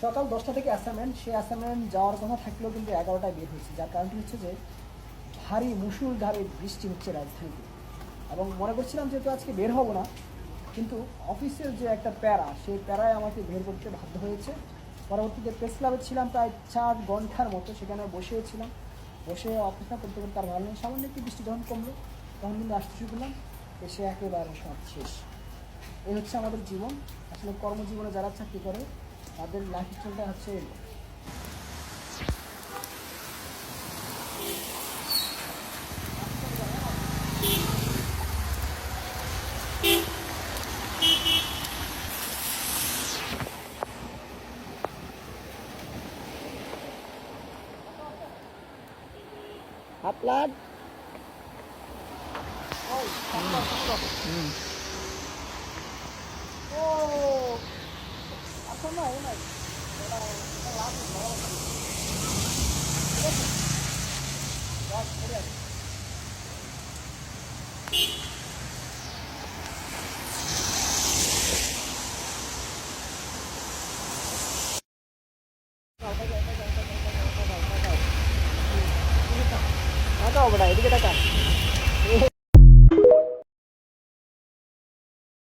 সকাল 10টা থেকে অ্যাসাইনমেন্ট, সেই অ্যাসাইনমেন্ট যাওয়ার কথা থাকলেও কিন্তু 11টায় বের হয়েছে, যার কারণটি হচ্ছে যে ভারী মুষলধারে বৃষ্টি হচ্ছে রাজধানীতে। এবং মনে করছিলাম যেহেতু আজকে বের হব না, কিন্তু অফিসের যে একটা প্যারা, সেই প্যারায় আমাকে বের করতে বাধ্য হয়েছে। পরবর্তীতে প্রেস ক্লাবে ছিলাম প্রায় 4 ঘন্টার মতো, সেখানে বসেছিলাম, বসে অপেক্ষা করতে করতে তার ভালো নেই। সামান্য একটু বৃষ্টি যখন কমলো তখন কিন্তু আসতে শুরু করলাম, এসে একেবারে সব শেষ। এই হচ্ছে আমাদের জীবন। আসলে কর্মজীবনে যারা চাকরি করে তাদের লাইফ স্টাইলটা হচ্ছে আপনার ও এখন না ও নাই টাকা হবে না, এদিকে টাকা